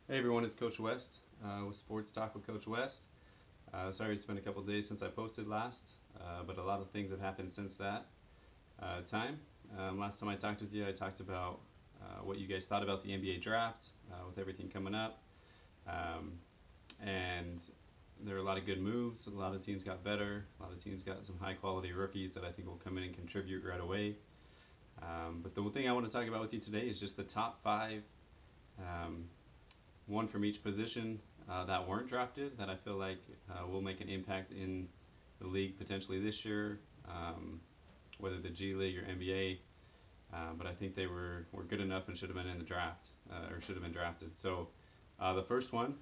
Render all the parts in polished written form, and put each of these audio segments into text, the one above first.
Hey everyone, it's Coach West with Sports Talk with Coach West. Sorry it's been a couple days since I posted last, but a lot of things have happened since that time. Last time I talked with you, I talked about what you guys thought about the NBA draft with everything coming up. Um, and there were a lot of good moves. A lot of teams got better. A lot of teams got some high quality rookies that I think will come in and contribute right away. But the thing I want to talk about with you today is just the top five um, one from each position that weren't drafted that I feel like will make an impact in the league potentially this year, whether the G League or NBA. But I think they were good enough and should have been in the draft or should have been drafted. So the first one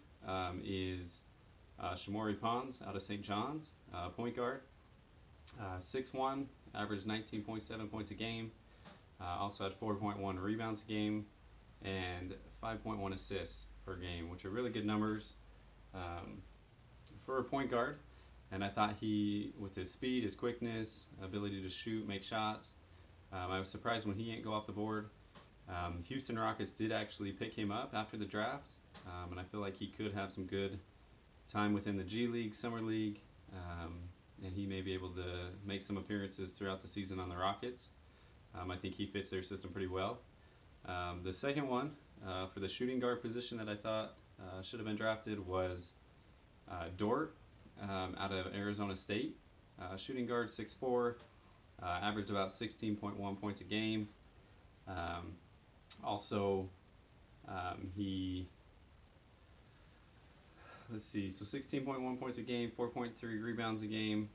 is Shamori Pons out of St. John's, point guard, 6'1", averaged 19.7 points a game. Also had 4.1 rebounds a game and 5.1 assists per game, which are really good numbers um, for a point guard. And I thought he, with his speed, his quickness, ability to shoot, make shots, I was surprised when he didn't go off the board. Houston Rockets did actually pick him up after the draft, and I feel like he could have some good time within the G League, Summer League, um, and he may be able to make some appearances throughout the season on the Rockets. I think he fits their system pretty well. The second one for the shooting guard position that I thought should have been drafted was Dort out of Arizona State. Shooting guard, 6'4", averaged about 16.1 points a game. Um, also, he, let's see, so 16.1 points a game, 4.3 rebounds a game.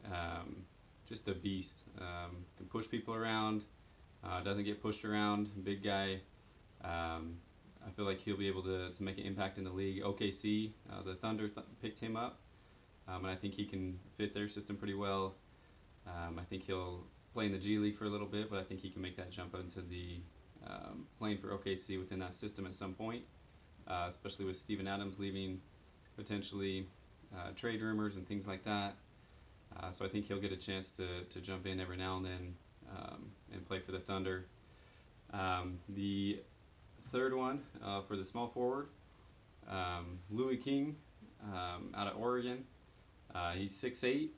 Um, just a beast. Can push people around, doesn't get pushed around, big guy. I feel like he'll be able to make an impact in the league. OKC, the Thunder picked him up, and I think he can fit their system pretty well. I think he'll play in the G League for a little bit, but I think he can make that jump into the playing for OKC within that system at some point, especially with Steven Adams leaving, potentially trade rumors and things like that. So I think he'll get a chance to jump in every now and then and play for the Thunder. The third one for the small forward, Louis King out of Oregon. He's 6'8",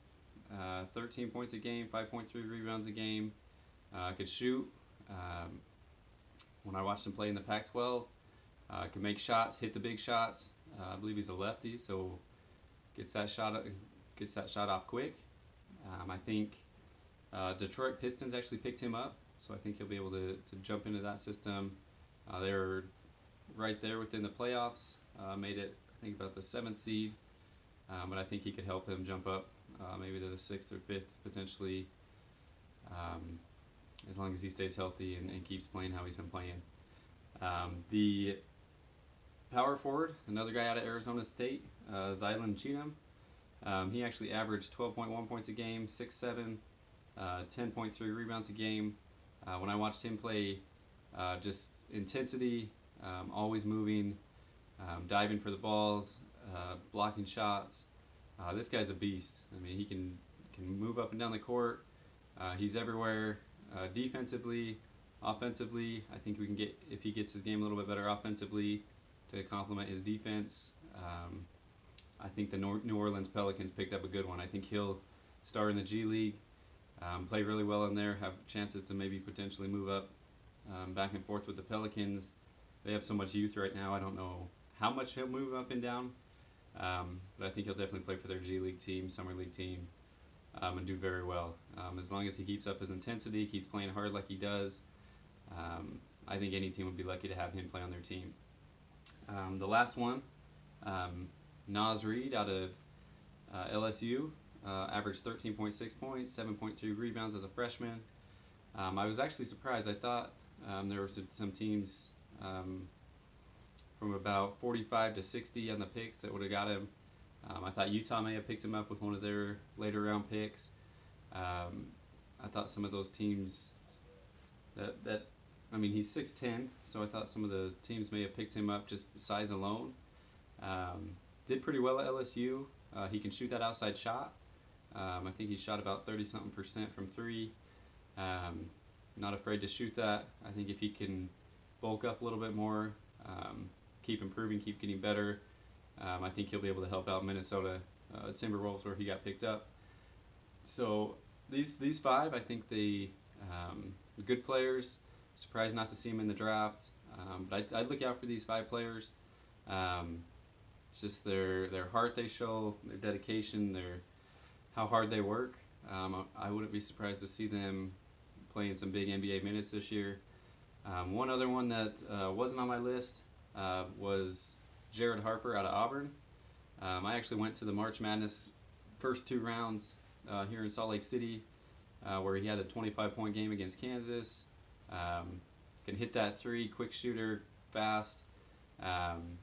13 points a game, 5.3 rebounds a game. Could shoot. Um, when I watched him play in the Pac-12, can make shots, hit the big shots. I believe he's a lefty, so gets that shot off quick. I think Detroit Pistons actually picked him up, so I think he'll be able to jump into that system. They were right there within the playoffs, made it, I think, about the 7th seed, but I think he could help him jump up maybe to the 6th or 5th potentially, um, as long as he stays healthy and keeps playing how he's been playing. The power forward, another guy out of Arizona State, Zylan Cheatham. He actually averaged 12.1 points a game, 6'7", 10.3 rebounds a game. When I watched him play, just intensity, always moving, diving for the balls, blocking shots. This guy's a beast. I mean, he can move up and down the court. He's everywhere. Defensively, offensively, I think we can get, if he gets his game a little bit better offensively to complement his defense. I think the New Orleans Pelicans picked up a good one. I think he'll start in the G League, play really well in there, have chances to maybe potentially move up back and forth with the Pelicans. They have so much youth right now. I don't know how much he'll move up and down, but I think he'll definitely play for their G League team, Summer League team, and do very well. As long as he keeps up his intensity, keeps playing hard like he does, I think any team would be lucky to have him play on their team. The last one, Nas Reed out of LSU, averaged 13.6 points, 7.2 rebounds as a freshman. I was actually surprised. I thought there were some teams from about 45 to 60 on the picks that would have got him. I thought Utah may have picked him up with one of their later round picks. I thought some of those teams that I mean, he's 6'10", so I thought some of the teams may have picked him up just size alone. Did pretty well at LSU. He can shoot that outside shot. I think he shot about 30-something% from three. Not afraid to shoot that. I think if he can bulk up a little bit more, keep improving, keep getting better. I think he'll be able to help out Minnesota Timberwolves where he got picked up. So these five, I think they good players. Surprised not to see them in the draft, but I'd look out for these five players. Um, it's just their heart they show, their dedication, their how hard they work. I wouldn't be surprised to see them playing some big NBA minutes this year. One other one that wasn't on my list was Jared Harper out of Auburn. I actually went to the March Madness first two rounds here in Salt Lake City, where he had a 25-point game against Kansas. Can hit that three, quick shooter, fast. Um,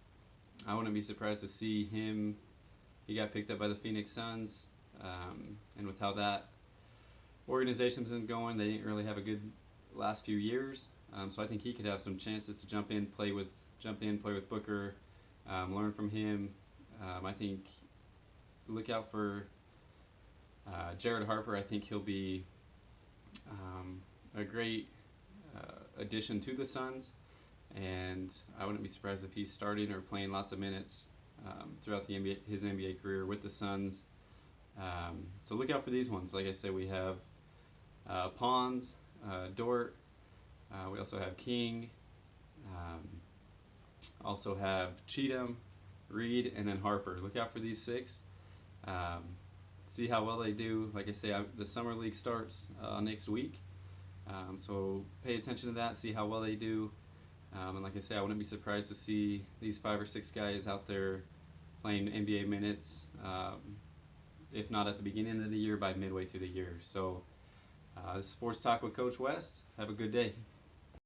I wouldn't be surprised to see him. He got picked up by the Phoenix Suns, and with how that organization's been going, they didn't really have a good last few years. So I think he could have some chances to jump in, play with Booker, learn from him. I think look out for Jared Harper. I think he'll be a great addition to the Suns, and I wouldn't be surprised if he's starting or playing lots of minutes throughout his NBA career with the Suns. So look out for these ones. Like I said, we have Pons, Dort. We also have King. Also have Cheatham, Reed, and then Harper. Look out for these six. See how well they do. Like I say, the summer league starts next week, so pay attention to that. See how well they do. And like I say, I wouldn't be surprised to see these 5 or 6 guys out there playing NBA minutes. If not at the beginning of the year, by midway through the year. So, Sports Talk with Coach West. Have a good day.